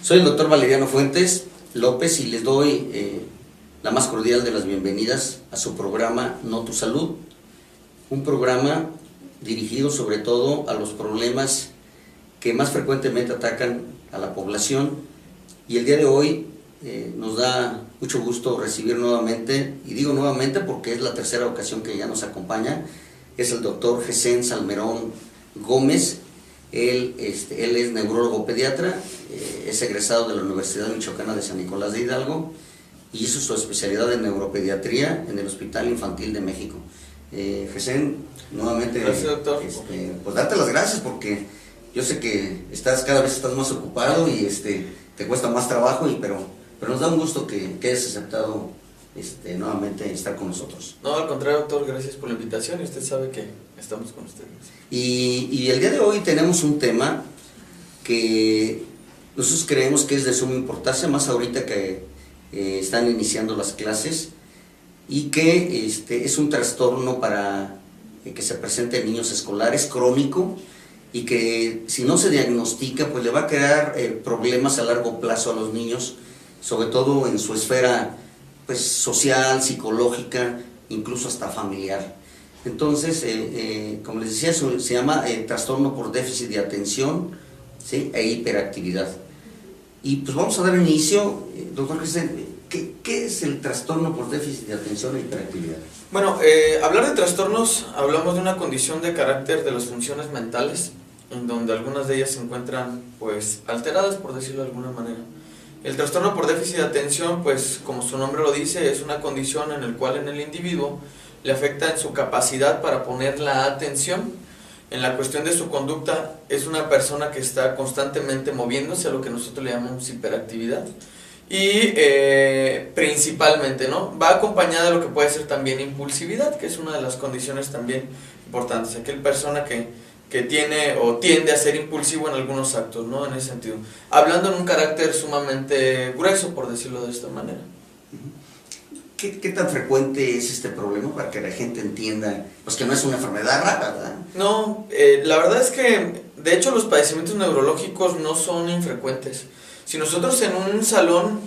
Soy el doctor Valeriano Fuentes López y les doy la más cordial de las bienvenidas a su programa No Tu Salud, un programa dirigido sobre todo a los problemas que más frecuentemente atacan a la población. Y el día de hoy nos da mucho gusto recibir nuevamente, y digo nuevamente porque es la tercera ocasión que ya nos acompaña, es el doctor Gesén Salmerón Gómez. Él es neurólogo pediatra, es egresado de la Universidad Michoacana de San Nicolás de Hidalgo y hizo su especialidad en neuropediatría en el Hospital Infantil de México. Gesén, nuevamente, gracias, doctor. Pues darte las gracias porque yo sé que cada vez estás más ocupado y te cuesta más trabajo, pero nos da un gusto que hayas aceptado nuevamente estar con nosotros. No, al contrario, doctor, gracias por la invitación y usted sabe que estamos con ustedes. Y el día de hoy tenemos un tema que nosotros creemos que es de suma importancia, más ahorita que están iniciando las clases, y que es un trastorno para que se presente en niños escolares, crónico, y que si no se diagnostica pues le va a crear problemas a largo plazo a los niños, sobre todo en su esfera pues social, psicológica, incluso hasta familiar. Entonces, como les decía, se llama trastorno por déficit de atención, ¿sí?, e hiperactividad. Y pues vamos a dar inicio, doctor Gesén, ¿qué es el trastorno por déficit de atención e hiperactividad? Bueno, hablar de trastornos, hablamos de una condición de carácter de las funciones mentales, en donde algunas de ellas se encuentran pues alteradas, por decirlo de alguna manera. El trastorno por déficit de atención, pues como su nombre lo dice, es una condición en la cual en el individuo le afecta en su capacidad para poner la atención. En la cuestión de su conducta, es una persona que está constantemente moviéndose, a lo que nosotros le llamamos hiperactividad. Y principalmente, ¿no?, va acompañada de lo que puede ser también impulsividad, que es una de las condiciones también importantes. Aquella persona que tiene o tiende a ser impulsivo en algunos actos, ¿no?, en ese sentido. Hablando en un carácter sumamente grueso, por decirlo de esta manera. ¿Qué tan frecuente es este problema para que la gente entienda pues que no es una enfermedad rara, verdad? No, la verdad es que de hecho los padecimientos neurológicos no son infrecuentes. Si nosotros en un salón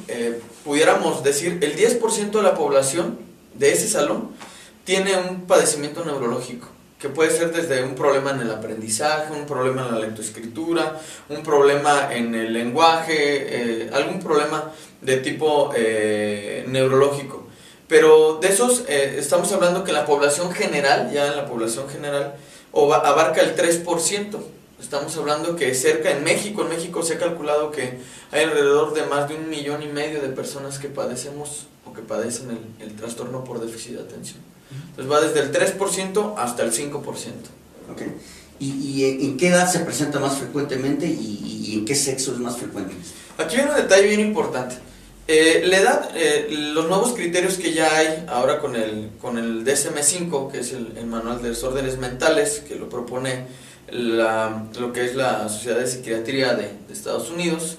pudiéramos decir el 10% de la población de ese salón tiene un padecimiento neurológico, que puede ser desde un problema en el aprendizaje, un problema en la lectoescritura, un problema en el lenguaje, algún problema de tipo neurológico. Pero de esos estamos hablando que la población general, ya en la población general, abarca el 3%. Estamos hablando que en México se ha calculado que hay alrededor de más de 1,5 millones de personas que padecemos o que padecen el trastorno por déficit de atención. Entonces va desde el 3% hasta el 5%. Okay. ¿Y en qué edad se presenta más frecuentemente y en qué sexo es más frecuente? Aquí viene un detalle bien importante. La edad, los nuevos criterios que ya hay ahora con el DSM-5, que es el Manual de Desórdenes Mentales, que lo propone lo que es la Sociedad de Psiquiatría de Estados Unidos,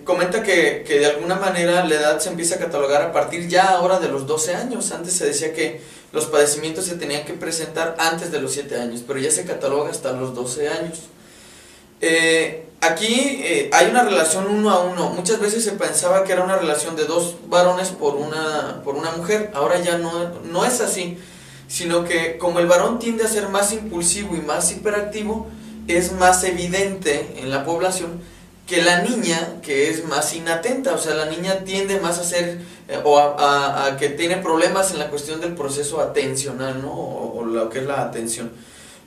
comenta que de alguna manera la edad se empieza a catalogar a partir ya ahora de los 12 años. Antes se decía que los padecimientos se tenían que presentar antes de los 7 años, pero ya se cataloga hasta los 12 años. Aquí hay una relación 1 a 1. Muchas veces se pensaba que era una relación de 2 varones por una mujer. Ahora ya no es así, sino que como el varón tiende a ser más impulsivo y más hiperactivo, es más evidente en la población que la niña, que es más inatenta. O sea, la niña tiende más a ser a que tiene problemas en la cuestión del proceso atencional, ¿no?, o lo que es la atención.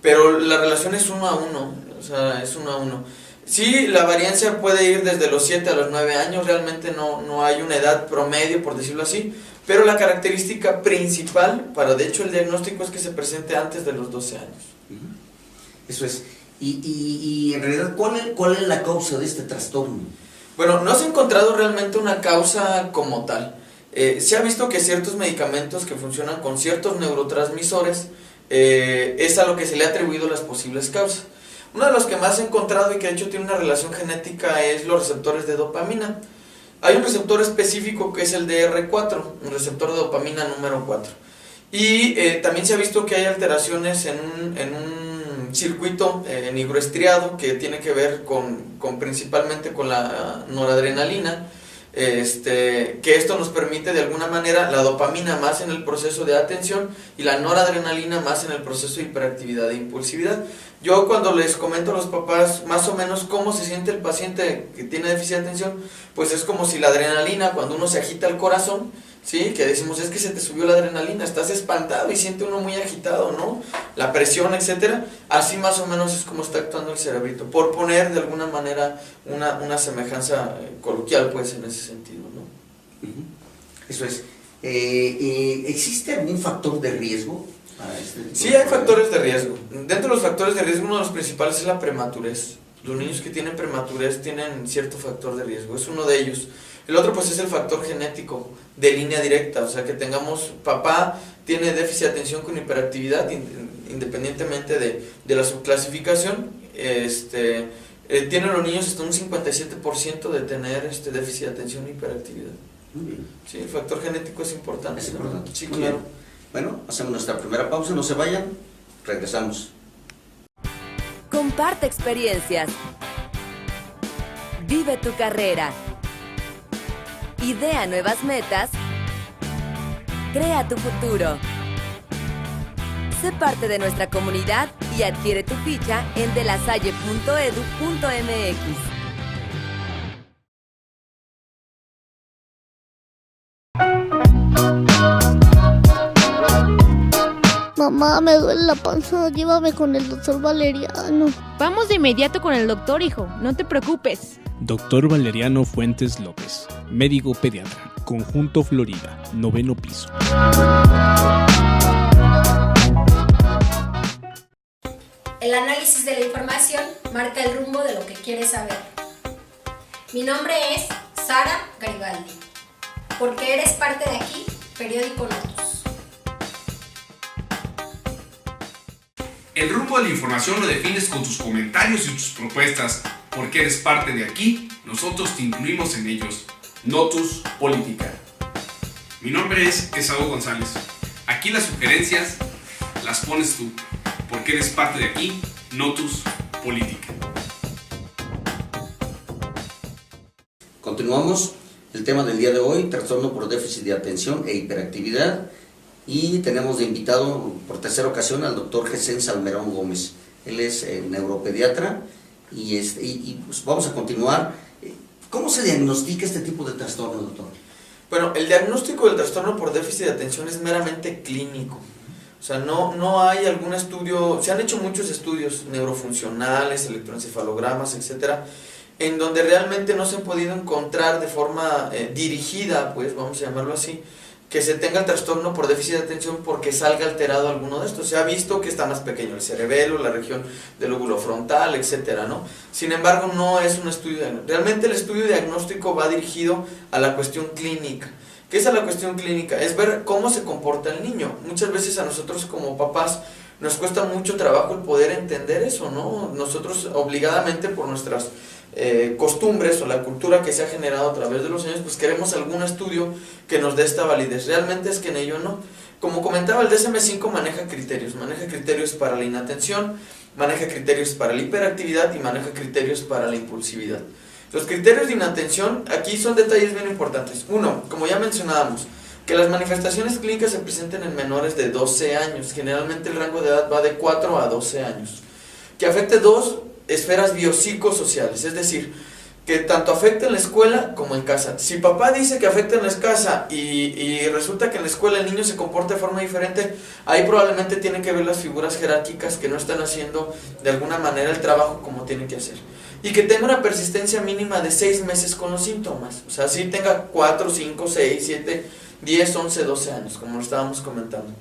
Pero la relación es 1 a 1, o sea, es 1 a 1. Sí, la variancia puede ir desde los 7 a los 9 años, realmente no hay una edad promedio, por decirlo así, pero la característica principal para, de hecho, el diagnóstico es que se presente antes de los 12 años. Eso es. Y en realidad, ¿cuál es la causa de este trastorno? Bueno, no se ha encontrado realmente una causa como tal. Se ha visto que ciertos medicamentos que funcionan con ciertos neurotransmisores es a lo que se le ha atribuido las posibles causas. Uno de los que más se ha encontrado y que de hecho tiene una relación genética es los receptores de dopamina. Hay un receptor específico que es el DR4, un receptor de dopamina número 4. Y también se ha visto que hay alteraciones en un circuito nigroestriado que tiene que ver principalmente con la noradrenalina, que esto nos permite de alguna manera la dopamina más en el proceso de atención y la noradrenalina más en el proceso de hiperactividad e impulsividad. Yo cuando les comento a los papás más o menos cómo se siente el paciente que tiene déficit de atención, pues es como si la adrenalina, cuando uno se agita el corazón, ¿sí? Que decimos, es que se te subió la adrenalina, estás espantado y siente uno muy agitado, ¿no? La presión, etcétera. Así más o menos es como está actuando el cerebrito, por poner de alguna manera una semejanza coloquial, pues, en ese sentido, ¿no? Eso es. ¿Existe algún factor de riesgo? Sí, hay factores de riesgo. Dentro de los factores de riesgo, uno de los principales es la prematurez. Los niños que tienen prematurez tienen cierto factor de riesgo, es uno de ellos. El otro pues es el factor genético de línea directa, o sea que tengamos, papá tiene déficit de atención con hiperactividad, independientemente de la subclasificación, tienen los niños hasta un 57% de tener déficit de atención e hiperactividad. Muy bien. Sí, el factor genético es importante. Es importante. Sí, Muy claro. bien. Bueno, hacemos nuestra primera pausa, no se vayan, regresamos. Comparte experiencias. Vive tu carrera. Idea nuevas metas. Crea tu futuro. Sé parte de nuestra comunidad y adquiere tu ficha en delasalle.edu.mx. Mamá, me duele la panza, llévame con el doctor Valeriano. Vamos de inmediato con el doctor, hijo, no te preocupes. Doctor Valeriano Fuentes López, médico pediatra, Conjunto Florida, 9º piso. El análisis de la información marca el rumbo de lo que quieres saber. Mi nombre es Sara Garibaldi. Porque eres parte de aquí, Periódico Notus. El rumbo de la información lo defines con tus comentarios y tus propuestas. Porque eres parte de aquí, nosotros te incluimos en ellos. Notus Política. Mi nombre es Esaú González. Aquí las sugerencias las pones tú. Porque eres parte de aquí, Notus Política. Continuamos el tema del día de hoy, trastorno por déficit de atención e hiperactividad. Y tenemos de invitado por tercera ocasión al doctor Gesén Salmerón Gómez. Él es neuropediatra y pues vamos a continuar. ¿Cómo se diagnostica este tipo de trastorno, doctor? Bueno, el diagnóstico del trastorno por déficit de atención es meramente clínico. O sea, no hay algún estudio, se han hecho muchos estudios neurofuncionales, electroencefalogramas, etcétera, en donde realmente no se han podido encontrar de forma dirigida, pues vamos a llamarlo así, que se tenga el trastorno por déficit de atención porque salga alterado alguno de estos. Se ha visto que está más pequeño el cerebelo, la región del lóbulo frontal, etcétera, ¿no? Sin embargo, no es un estudio diagnóstico. Realmente el estudio diagnóstico va dirigido a la cuestión clínica. ¿Qué es la cuestión clínica? Es ver cómo se comporta el niño. Muchas veces a nosotros como papás nos cuesta mucho trabajo el poder entender eso, ¿no? Nosotros obligadamente por nuestras costumbres o la cultura que se ha generado a través de los años, pues queremos algún estudio que nos dé esta validez. Realmente es que en ello no. Como comentaba, el DSM-5 maneja criterios para la inatención, maneja criterios para la hiperactividad y maneja criterios para la impulsividad. Los criterios de inatención, aquí son detalles bien importantes. Uno, como ya mencionábamos, que las manifestaciones clínicas se presenten en menores de 12 años. Generalmente el rango de edad va de 4 a 12 años. Que afecte dos esferas biopsicosociales, es decir, que tanto afecte en la escuela como en casa. Si papá dice que afecta en la casa y resulta que en la escuela el niño se comporta de forma diferente, ahí probablemente tienen que ver las figuras jerárquicas que no están haciendo de alguna manera el trabajo como tienen que hacer. Y que tenga una persistencia mínima de 6 meses con los síntomas. O sea, si tenga 4, 5, 6, 7, 10, 11, 12 años, como lo estábamos comentando.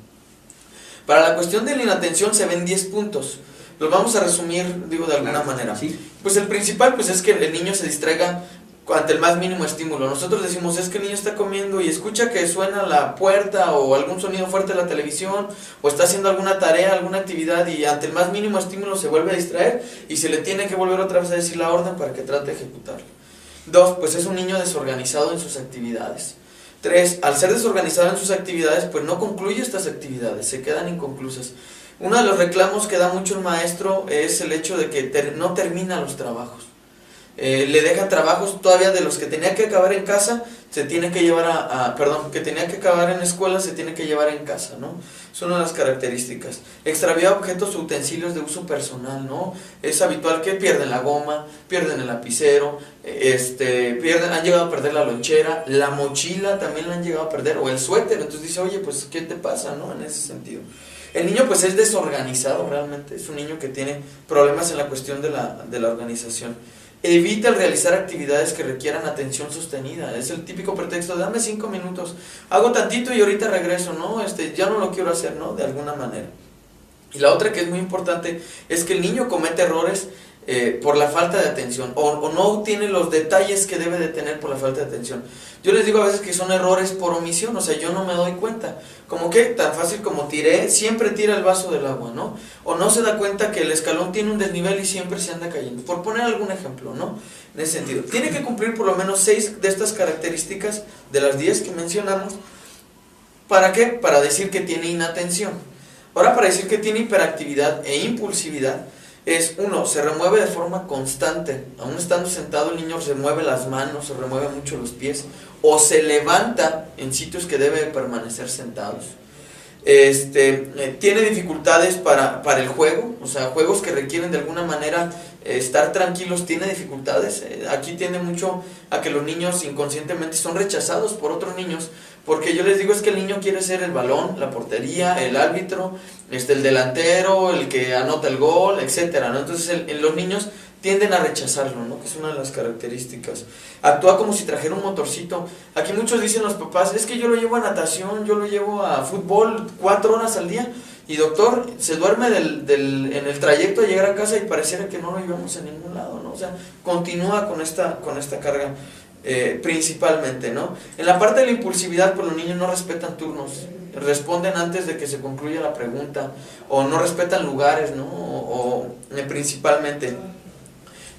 Para la cuestión de la inatención se ven 10 puntos. Los vamos a resumir, digo, de alguna manera. ¿Sí? Pues el principal pues es que el niño se distraiga ante el más mínimo estímulo. Nosotros decimos, es que el niño está comiendo y escucha que suena la puerta o algún sonido fuerte de la televisión, o está haciendo alguna tarea, alguna actividad, y ante el más mínimo estímulo se vuelve a distraer y se le tiene que volver otra vez a decir la orden para que trate de ejecutarlo. 2, pues es un niño desorganizado en sus actividades. 3, al ser desorganizado en sus actividades, pues no concluye estas actividades, se quedan inconclusas. Uno de los reclamos que da mucho el maestro es el hecho de que no termina los trabajos. Le deja trabajos todavía de los que tenía que acabar en casa, se tiene que llevar que tenía que acabar en la escuela, se tiene que llevar en casa, ¿no? Es una de las características. Extravía objetos o utensilios de uso personal, ¿no? Es habitual que pierden la goma, pierden el lapicero, han llegado a perder la lonchera, la mochila también la han llegado a perder, o el suéter. Entonces dice, oye, pues, ¿qué te pasa, no? En ese sentido. El niño, pues, es desorganizado realmente, es un niño que tiene problemas en la cuestión de la organización. Evita el realizar actividades que requieran atención sostenida. Es el típico pretexto de dame 5 minutos, hago tantito y ahorita regreso, ¿no? Ya no lo quiero hacer, ¿no? De alguna manera. Y la otra que es muy importante es que el niño comete errores por la falta de atención o no tiene los detalles que debe de tener por la falta de atención. Yo les digo a veces que son errores por omisión, o sea, yo no me doy cuenta. Como que tan fácil como siempre tira el vaso del agua, ¿no? O no se da cuenta que el escalón tiene un desnivel y siempre se anda cayendo. Por poner algún ejemplo, ¿no? En ese sentido. Tiene que cumplir por lo menos 6 de estas características de las 10 que mencionamos. ¿Para qué? Para decir que tiene inatención. Ahora, para decir que tiene hiperactividad e impulsividad, es 1, se remueve de forma constante. Aún estando sentado el niño se mueve las manos, se remueve mucho los pies, o se levanta en sitios que debe permanecer sentados. Tiene dificultades para el juego, o sea, juegos que requieren de alguna manera estar tranquilos, tiene dificultades. Aquí tiende mucho a que los niños inconscientemente son rechazados por otros niños, porque yo les digo es que el niño quiere ser el balón, la portería, el árbitro, el delantero, el que anota el gol, etcétera, ¿no? Entonces los niños tienden a rechazarlo, ¿no? Que es una de las características. Actúa como si trajera un motorcito. Aquí muchos dicen los papás, es que yo lo llevo a natación, yo lo llevo a fútbol 4 horas al día, y doctor, se duerme en el trayecto a llegar a casa y pareciera que no lo llevamos a ningún lado, ¿no? O sea, continúa con esta carga principalmente, ¿no? En la parte de la impulsividad, pues los niños no respetan turnos, responden antes de que se concluya la pregunta, o no respetan lugares, ¿no? O principalmente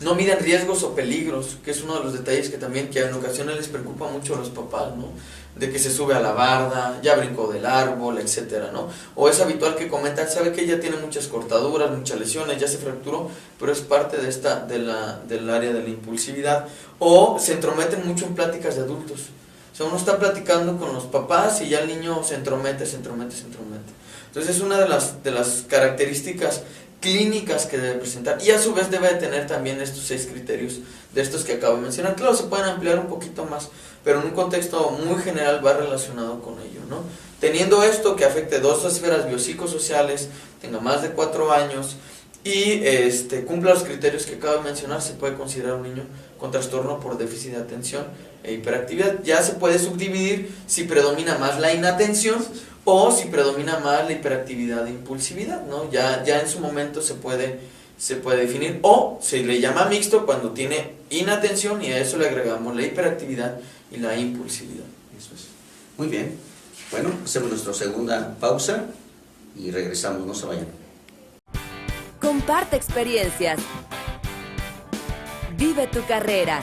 no miden riesgos o peligros, que es uno de los detalles que en ocasiones les preocupa mucho a los papás, ¿no? De que se sube a la barda, ya brincó del árbol, etcétera, ¿no? O es habitual que comentan, sabe que ella tiene muchas cortaduras, muchas lesiones, ya se fracturó, pero es parte del área de la impulsividad. O se entrometen mucho en pláticas de adultos. O sea, uno está platicando con los papás y ya el niño se entromete. Entonces es una de las características clínicas que debe presentar, y a su vez debe de tener también estos 6 criterios de estos que acabo de mencionar. Claro, se pueden ampliar un poquito más, pero en un contexto muy general va relacionado con ello, ¿no? Teniendo esto que afecte 2 esferas biopsicosociales, tenga más de 4 años y cumpla los criterios que acabo de mencionar, se puede considerar un niño con trastorno por déficit de atención e hiperactividad. Ya se puede subdividir si predomina más la inatención o si predomina más la hiperactividad e impulsividad, ¿no? Ya en su momento se puede definir, o se le llama mixto cuando tiene inatención y a eso le agregamos la hiperactividad y la impulsividad. Eso es. Muy bien. Bueno, hacemos nuestra segunda pausa y regresamos, no se vayan. Comparte experiencias. Vive tu carrera.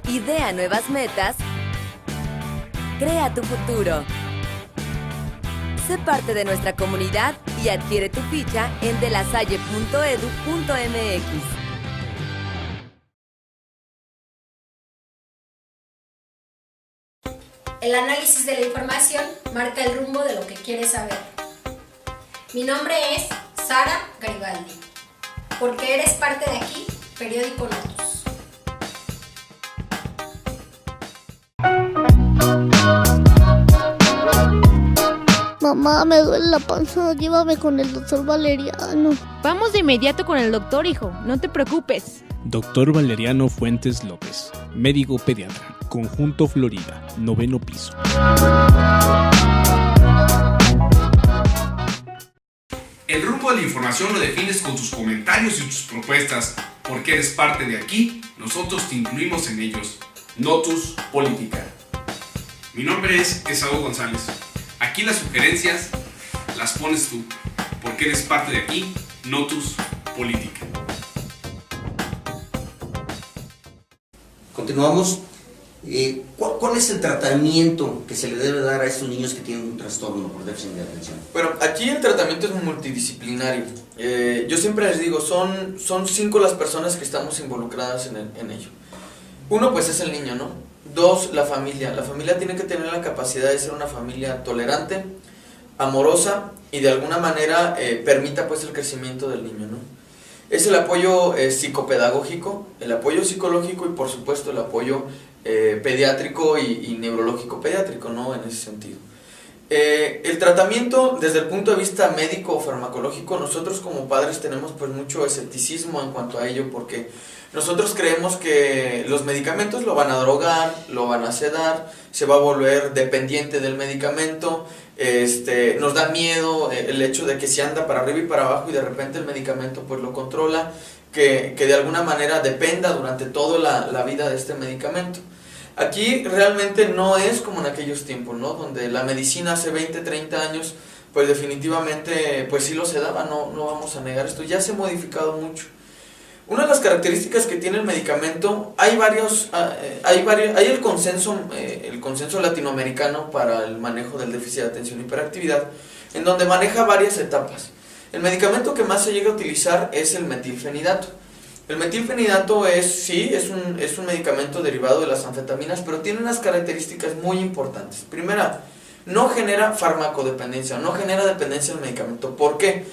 Idea nuevas metas. Crea tu futuro. Sé parte de nuestra comunidad y adquiere tu ficha en delasalle.edu.mx. El análisis de la información marca el rumbo de lo que quieres saber. Mi nombre es Sara Garibaldi. Porque eres parte de aquí, Periódico Notus. Mamá, me duele la panza, llévame con el doctor Valeriano. Vamos de inmediato con el doctor, hijo, no te preocupes. Doctor Valeriano Fuentes López, médico pediatra, Conjunto Florida, 9º piso. El rumbo de la información lo defines con tus comentarios y tus propuestas, porque eres parte de aquí, nosotros te incluimos en ellos. Notus Política. Mi nombre es Esaú González. Aquí las sugerencias las pones tú, porque eres parte de aquí, Notus Política. Continuamos. ¿Cuál es el tratamiento que se le debe dar a estos niños que tienen un trastorno por déficit de atención? Bueno, aquí el tratamiento es multidisciplinario. Yo siempre les digo, son 5 las personas que estamos involucradas en ello. 1, pues es el niño, ¿no? 2, la familia. La familia tiene que tener la capacidad de ser una familia tolerante, amorosa y de alguna manera permita pues el crecimiento del niño, ¿no? Es el apoyo psicopedagógico, el apoyo psicológico y por supuesto el apoyo pediátrico y neurológico pediátrico, ¿no? En ese sentido. El tratamiento desde el punto de vista médico o farmacológico, nosotros como padres tenemos pues mucho escepticismo en cuanto a ello, porque nosotros creemos que los medicamentos lo van a drogar, lo van a sedar, se va a volver dependiente del medicamento, nos da miedo el hecho de que se anda para arriba y para abajo y de repente el medicamento pues lo controla, que de alguna manera dependa durante toda la vida de este medicamento. Aquí realmente no es como en aquellos tiempos, ¿no? Donde la medicina hace 20, 30 años, pues definitivamente, pues sí lo sedaba, no vamos a negar esto, ya se ha modificado mucho. Una de las características que tiene el medicamento, hay el consenso latinoamericano para el manejo del déficit de atención y hiperactividad, en donde maneja varias etapas. El medicamento que más se llega a utilizar es el metilfenidato. El metilfenidato es un medicamento derivado de las anfetaminas, pero tiene unas características muy importantes. Primera, no genera farmacodependencia, no genera dependencia del medicamento. ¿Por qué?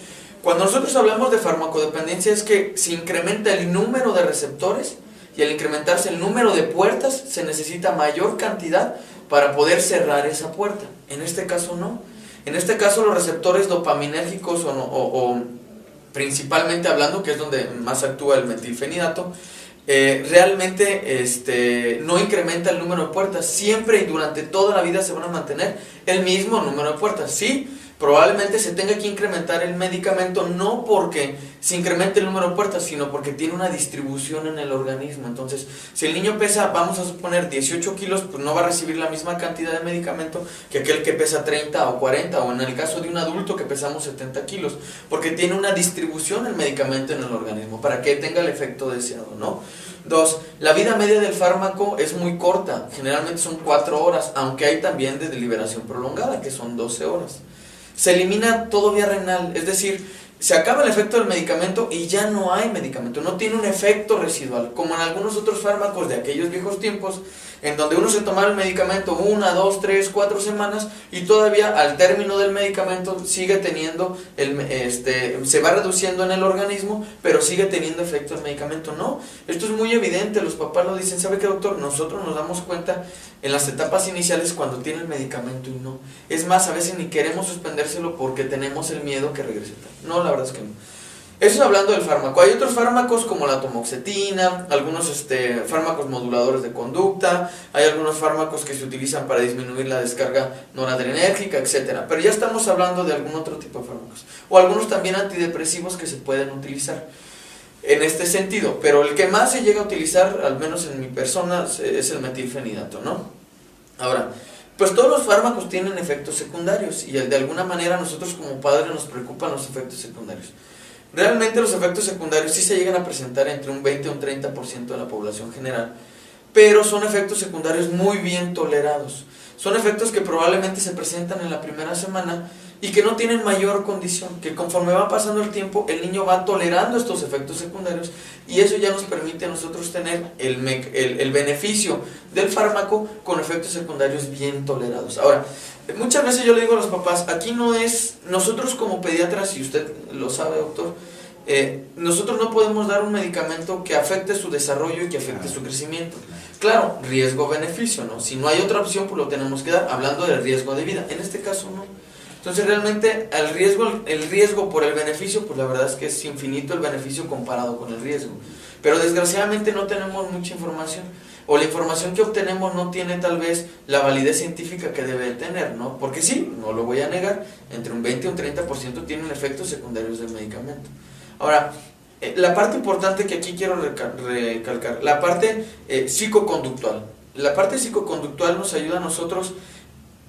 Cuando nosotros hablamos de farmacodependencia es que se incrementa el número de receptores y al incrementarse el número de puertas se necesita mayor cantidad para poder cerrar esa puerta. En este caso no. En este caso los receptores dopaminérgicos o principalmente hablando, que es donde más actúa el metilfenidato, realmente no incrementa el número de puertas. Siempre y durante toda la vida se van a mantener el mismo número de puertas. Sí, probablemente se tenga que incrementar el medicamento no porque se incremente el número de puertas, sino porque tiene una distribución en el organismo. Entonces, si el niño pesa, vamos a suponer 18 kilos, pues no va a recibir la misma cantidad de medicamento que aquel que pesa 30 o 40, o en el caso de un adulto que pesamos 70 kilos, porque tiene una distribución el medicamento en el organismo para que tenga el efecto deseado, ¿no? 2, la vida media del fármaco es muy corta, generalmente son 4 horas, aunque hay también de deliberación prolongada, que son 12 horas. Se elimina todo vía renal, es decir, se acaba el efecto del medicamento y ya no hay medicamento, no tiene un efecto residual, como en algunos otros fármacos de aquellos viejos tiempos, en donde uno se tomaba el medicamento 1, 2, 3, 4 semanas y todavía al término del medicamento sigue teniendo, se va reduciendo en el organismo, pero sigue teniendo efecto el medicamento. No, esto es muy evidente, los papás lo dicen, ¿sabe qué, doctor? Nosotros nos damos cuenta en las etapas iniciales cuando tiene el medicamento y no. Es más, a veces ni queremos suspendérselo porque tenemos el miedo que regrese. No, la verdad es que no. Eso es hablando del fármaco. Hay otros fármacos como la atomoxetina, algunos fármacos moduladores de conducta, hay algunos fármacos que se utilizan para disminuir la descarga noradrenérgica, etc. Pero ya estamos hablando de algún otro tipo de fármacos. O algunos también antidepresivos que se pueden utilizar en este sentido. Pero el que más se llega a utilizar, al menos en mi persona, es el metilfenidato, ¿no? Ahora, pues todos los fármacos tienen efectos secundarios y de alguna manera nosotros como padres nos preocupan los efectos secundarios. Realmente los efectos secundarios sí se llegan a presentar entre un 20 o un 30% de la población general, pero son efectos secundarios muy bien tolerados. Son efectos que probablemente se presentan en la primera semana y que no tienen mayor condición, que conforme va pasando el tiempo el niño va tolerando estos efectos secundarios y eso ya nos permite a nosotros tener el beneficio del fármaco con efectos secundarios bien tolerados. Ahora, muchas veces yo le digo a los papás, aquí no es, nosotros como pediatras, y usted lo sabe, doctor, nosotros no podemos dar un medicamento que afecte su desarrollo y que afecte su crecimiento. Claro, riesgo-beneficio, ¿no? Si no hay otra opción, pues lo tenemos que dar, hablando del riesgo de vida. En este caso, no. Entonces, realmente, el riesgo por el beneficio, pues la verdad es que es infinito el beneficio comparado con el riesgo. Pero desgraciadamente no tenemos mucha información. O la información que obtenemos no tiene tal vez la validez científica que debe tener, ¿no? Porque sí, no lo voy a negar, entre un 20 y un 30% tienen efectos secundarios del medicamento. Ahora, la parte importante que aquí quiero recalcar, la parte psicoconductual. La parte psicoconductual nos ayuda a nosotros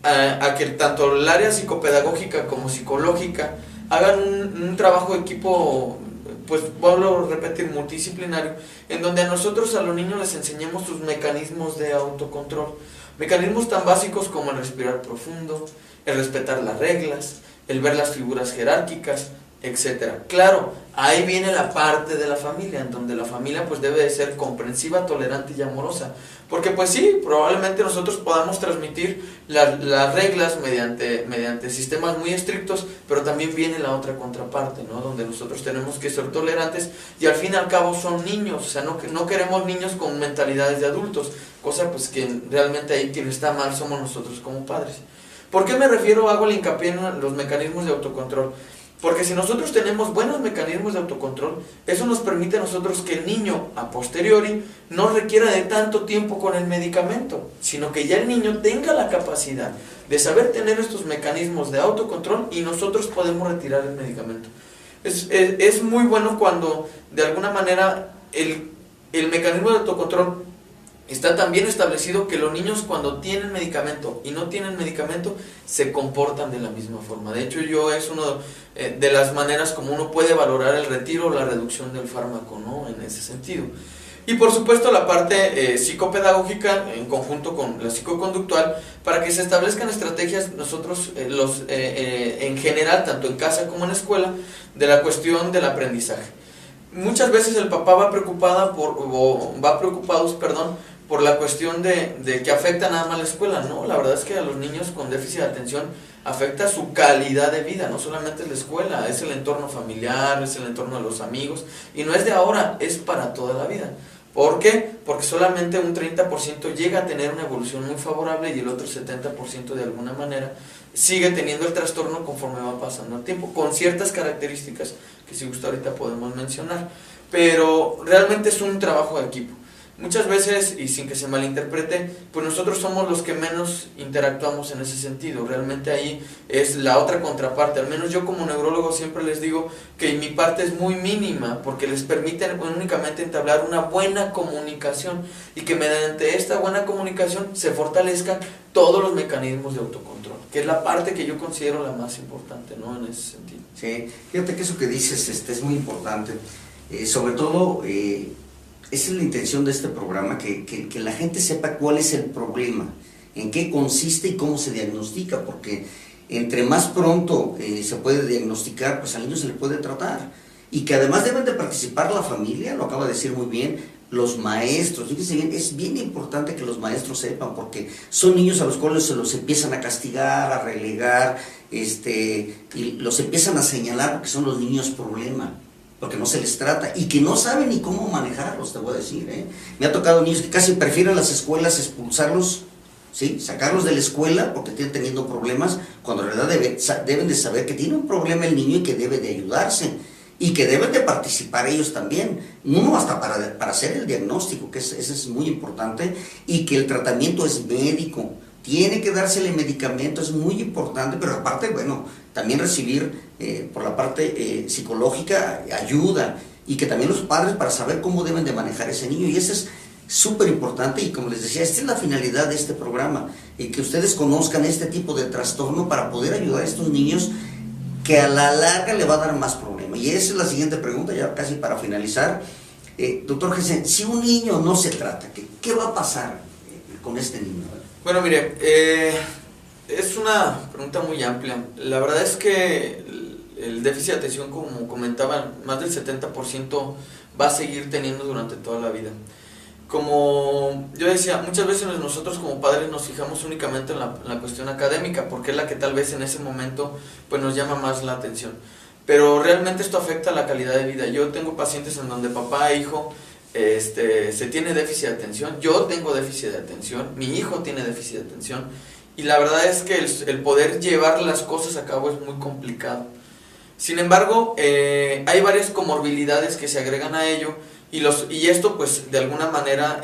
a que tanto el área psicopedagógica como psicológica hagan un trabajo de equipo pues vuelvo a repetir, multidisciplinario, en donde a nosotros, a los niños, les enseñemos sus mecanismos de autocontrol. Mecanismos tan básicos como el respirar profundo, el respetar las reglas, el ver las figuras jerárquicas, etcétera. Claro, ahí viene la parte de la familia, en donde la familia pues debe de ser comprensiva, tolerante y amorosa. Porque pues sí, probablemente nosotros podamos transmitir las reglas mediante sistemas muy estrictos, pero también viene la otra contraparte, ¿no? Donde nosotros tenemos que ser tolerantes y al fin y al cabo son niños, o sea, no queremos niños con mentalidades de adultos, cosa pues que realmente ahí quien está mal somos nosotros como padres. ¿Por qué me refiero, hago el hincapié en los mecanismos de autocontrol? Porque si nosotros tenemos buenos mecanismos de autocontrol, eso nos permite a nosotros que el niño, a posteriori, no requiera de tanto tiempo con el medicamento, sino que ya el niño tenga la capacidad de saber tener estos mecanismos de autocontrol y nosotros podemos retirar el medicamento. Es muy bueno cuando, de alguna manera, el mecanismo de autocontrol está tan bien establecido que los niños, cuando tienen medicamento y no tienen medicamento, se comportan de la misma forma. De hecho, es una de las maneras como uno puede valorar el retiro o la reducción del fármaco, ¿no? En ese sentido. Y por supuesto la parte psicopedagógica en conjunto con la psicoconductual, para que se establezcan estrategias nosotros en general, tanto en casa como en escuela, de la cuestión del aprendizaje. Muchas veces el papá va preocupado por la cuestión de que afecta nada más la escuela. No, la verdad es que a los niños con déficit de atención afecta su calidad de vida, no solamente es la escuela, es el entorno familiar, es el entorno de los amigos, y no es de ahora, es para toda la vida. ¿Por qué? Porque solamente un 30% llega a tener una evolución muy favorable y el otro 70% de alguna manera sigue teniendo el trastorno conforme va pasando el tiempo, con ciertas características que si gusta ahorita podemos mencionar, pero realmente es un trabajo de equipo. Muchas veces, y sin que se malinterprete, pues nosotros somos los que menos interactuamos en ese sentido. Realmente ahí es la otra contraparte. Al menos yo como neurólogo siempre les digo que mi parte es muy mínima, porque les permite únicamente entablar una buena comunicación y que mediante esta buena comunicación se fortalezcan todos los mecanismos de autocontrol, que es la parte que yo considero la más importante, ¿no? En ese sentido. Sí, fíjate que eso que dices es muy importante. Sobre todo, esa es la intención de este programa, que la gente sepa cuál es el problema, en qué consiste y cómo se diagnostica, porque entre más pronto se puede diagnosticar, pues al niño se le puede tratar. Y que además deben de participar la familia, lo acaba de decir muy bien, los maestros. Fíjense bien, es bien importante que los maestros sepan, porque son niños a los cuales se los empiezan a castigar, a relegar, y los empiezan a señalar porque son los niños problema, porque no se les trata, y que no saben ni cómo manejarlos, te voy a decir, ¿eh? Me ha tocado niños que casi prefieren las escuelas expulsarlos, ¿sí? Sacarlos de la escuela porque están teniendo problemas, cuando en realidad deben de saber que tiene un problema el niño y que debe de ayudarse, y que deben de participar ellos también, uno hasta para hacer el diagnóstico, que eso es muy importante, y que el tratamiento es médico, tiene que dársele medicamento, es muy importante, pero aparte, bueno, también recibir por la parte psicológica ayuda, y que también los padres para saber cómo deben de manejar ese niño, y eso es súper importante. Y como les decía, esta es la finalidad de este programa, y que ustedes conozcan este tipo de trastorno para poder ayudar a estos niños que a la larga le va a dar más problemas. Y esa es la siguiente pregunta, ya casi para finalizar. Doctor Gessen, si un niño no se trata, ¿qué va a pasar con este niño? Bueno, mire, es una pregunta muy amplia. La verdad es que el déficit de atención, como comentaban, más del 70% va a seguir teniendo durante toda la vida. Como yo decía, muchas veces nosotros como padres nos fijamos únicamente en la cuestión académica, porque es la que tal vez en ese momento pues nos llama más la atención. Pero realmente esto afecta la calidad de vida. Yo tengo pacientes en donde papá e hijo se tiene déficit de atención, yo tengo déficit de atención, mi hijo tiene déficit de atención, y la verdad es que el poder llevar las cosas a cabo es muy complicado. Sin embargo, hay varias comorbilidades que se agregan a ello, y esto pues de alguna manera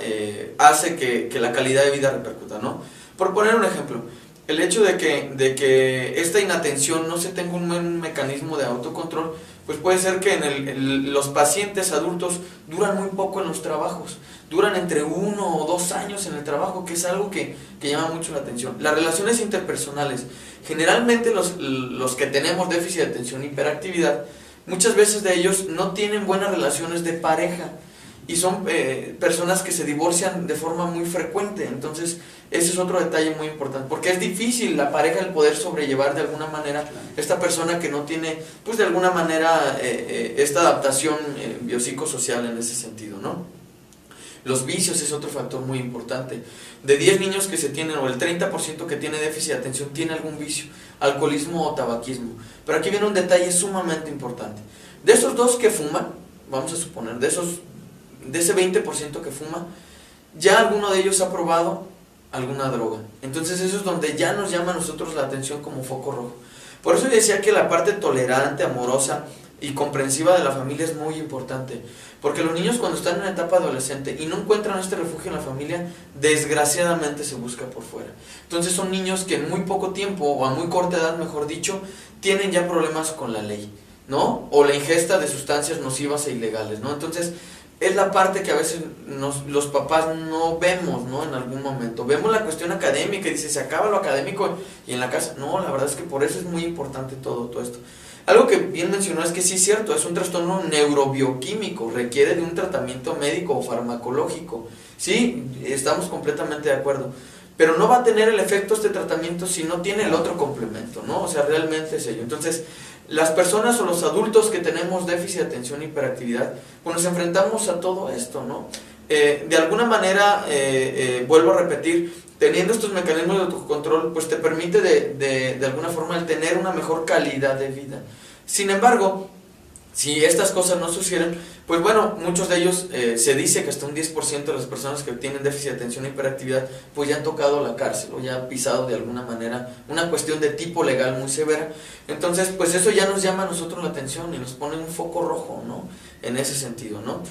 hace que la calidad de vida repercuta, ¿no? Por poner un ejemplo, el hecho de que esta inatención no se tenga un buen mecanismo de autocontrol, pues puede ser que los pacientes adultos duran muy poco en los trabajos, duran entre 1 o 2 años en el trabajo, que es algo que llama mucho la atención. Las relaciones interpersonales, generalmente los que tenemos déficit de atención e hiperactividad, muchas veces de ellos no tienen buenas relaciones de pareja y son personas que se divorcian de forma muy frecuente. Entonces ese es otro detalle muy importante, porque es difícil la pareja el poder sobrellevar de alguna manera esta persona que no tiene pues de alguna manera esta adaptación biopsicosocial en ese sentido, ¿no? Los vicios es otro factor muy importante. De 10 niños que se tienen, o el 30% que tiene déficit de atención, tiene algún vicio, alcoholismo o tabaquismo. Pero aquí viene un detalle sumamente importante. De esos 2 que fuman, vamos a suponer, de ese 20% que fuma, ya alguno de ellos ha probado alguna droga. Entonces eso es donde ya nos llama a nosotros la atención como foco rojo. Por eso yo decía que la parte tolerante, amorosa y comprensiva de la familia es muy importante, porque los niños cuando están en una etapa adolescente y no encuentran este refugio en la familia, desgraciadamente se busca por fuera. Entonces son niños que en muy poco tiempo, o a muy corta edad mejor dicho, tienen ya problemas con la ley, ¿no? O la ingesta de sustancias nocivas e ilegales, ¿no? Entonces es la parte que a veces los papás no vemos, ¿no? En algún momento vemos la cuestión académica y dice, se acaba lo académico y en la casa, no, la verdad es que por eso es muy importante todo esto. Algo que bien mencionó es que sí es cierto, es un trastorno neurobioquímico, requiere de un tratamiento médico o farmacológico, sí, estamos completamente de acuerdo, pero no va a tener el efecto este tratamiento si no tiene el otro complemento, ¿no? O sea, realmente es ello. Entonces, las personas o los adultos que tenemos déficit de atención e hiperactividad, pues nos enfrentamos a todo esto, ¿no? De alguna manera, vuelvo a repetir, teniendo estos mecanismos de autocontrol, pues te permite de alguna forma el tener una mejor calidad de vida. Sin embargo, si estas cosas no suceden, pues bueno, muchos de ellos, se dice que hasta un 10% de las personas que tienen déficit de atención e hiperactividad, pues ya han tocado la cárcel o ya han pisado de alguna manera una cuestión de tipo legal muy severa. Entonces, pues eso ya nos llama a nosotros la atención y nos pone un foco rojo, ¿no? En ese sentido, ¿no?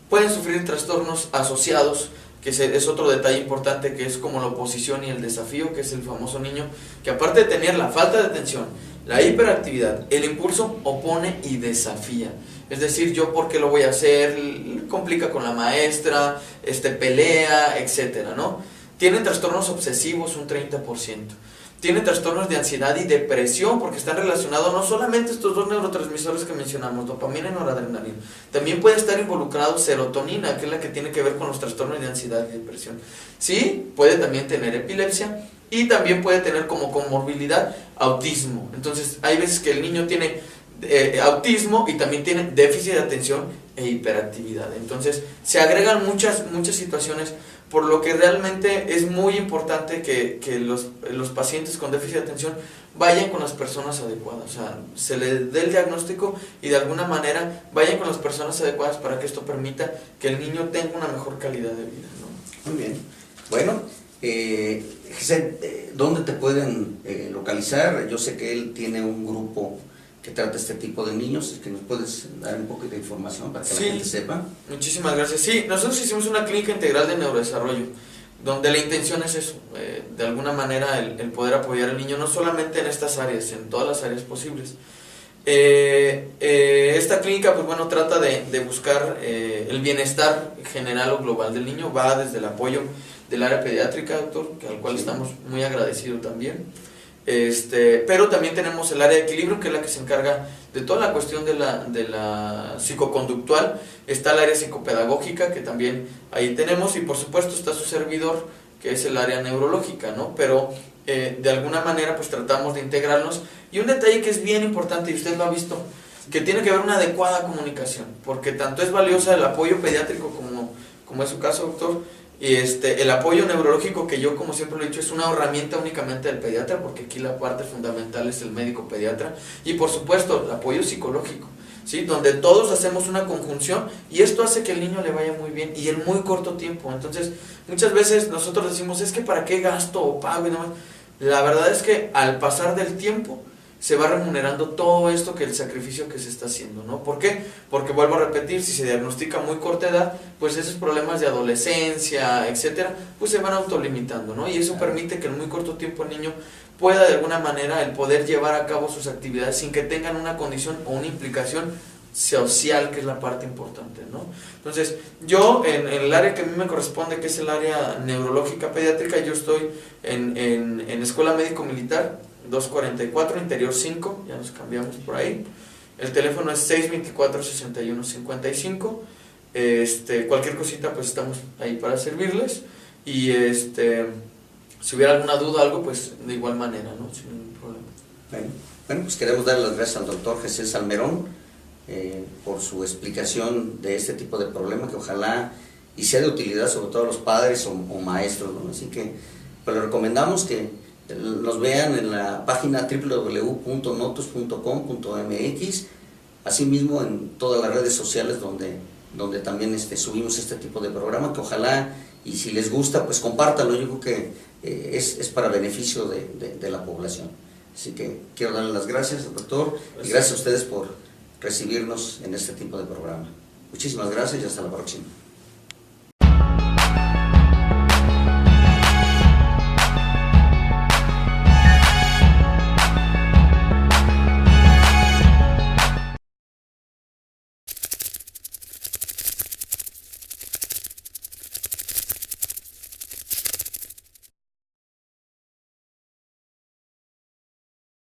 Pueden sufrir trastornos asociados, que es otro detalle importante, que es como la oposición y el desafío, que es el famoso niño, que aparte de tener la falta de atención, la hiperactividad, el impulso, opone y desafía. Es decir, yo por qué lo voy a hacer, complica con la maestra, pelea, etcétera, ¿no? Tienen trastornos obsesivos un 30%. Tienen trastornos de ansiedad y depresión, porque están relacionados no solamente estos 2 neurotransmisores que mencionamos, dopamina y noradrenalina, también puede estar involucrado serotonina, que es la que tiene que ver con los trastornos de ansiedad y depresión. Sí, puede también tener epilepsia y también puede tener como comorbilidad autismo. Entonces hay veces que el niño tiene autismo y también tiene déficit de atención e hiperactividad. Entonces se agregan muchas situaciones, por lo que realmente es muy importante que los pacientes con déficit de atención vayan con las personas adecuadas, o sea, se les dé el diagnóstico y de alguna manera vayan con las personas adecuadas para que esto permita que el niño tenga una mejor calidad de vida, ¿no? Muy bien. Bueno, ¿dónde te pueden localizar? Yo sé que él tiene un grupo que trata este tipo de niños, que nos puedes dar un poco de información para que la gente sepa. Muchísimas gracias. Sí, nosotros hicimos una clínica integral de neurodesarrollo, donde la intención es eso, de alguna manera el poder apoyar al niño, no solamente en estas áreas, en todas las áreas posibles. Esta clínica, pues bueno, trata de buscar el bienestar general o global del niño, va desde el apoyo del área pediátrica, doctor, al cual estamos muy agradecidos también. Pero también tenemos el área de equilibrio, que es la que se encarga de toda la cuestión de la psicoconductual. Está el área psicopedagógica, que también ahí tenemos, y por supuesto está su servidor, que es el área neurológica, ¿no? Pero de alguna manera pues tratamos de integrarnos. Y un detalle que es bien importante, y usted lo ha visto, que tiene que haber una adecuada comunicación, porque tanto es valiosa el apoyo pediátrico como es su caso, doctor, y el apoyo neurológico, que yo como siempre lo he dicho es una herramienta únicamente del pediatra, porque aquí la parte fundamental es el médico pediatra, y por supuesto el apoyo psicológico, ¿sí? Donde todos hacemos una conjunción y esto hace que el niño le vaya muy bien y en muy corto tiempo. Entonces muchas veces nosotros decimos, es que para qué gasto o pago y demás. La verdad es que al pasar del tiempo se va remunerando todo esto, que el sacrificio que se está haciendo, ¿no? ¿Por qué? Porque vuelvo a repetir, si se diagnostica a muy corta edad, pues esos problemas de adolescencia, etcétera, pues se van autolimitando, ¿no? Y eso permite que en muy corto tiempo el niño pueda de alguna manera el poder llevar a cabo sus actividades sin que tengan una condición o una implicación social, que es la parte importante, ¿no? Entonces, yo en el área que a mí me corresponde, que es el área neurológica pediátrica, yo estoy en Escuela Médico Militar 244, Interior 5, ya nos cambiamos por ahí. El teléfono es 624-6155. Cualquier cosita, pues estamos ahí para servirles. Y si hubiera alguna duda, algo, pues de igual manera, ¿no? Sin ningún problema. Bueno, pues queremos darle las gracias al doctor Jesús Salmerón por su explicación de este tipo de problema, que ojalá y sea de utilidad sobre todo a los padres o maestros, ¿no? Así que pues les recomendamos que nos vean en la página www.notus.com.mx, asimismo en todas las redes sociales donde también subimos este tipo de programa, que ojalá y si les gusta, pues compártanlo. Yo creo que es para beneficio de la población. Así que quiero darle las gracias al doctor y gracias a ustedes por recibirnos en este tipo de programa. Muchísimas gracias y hasta la próxima.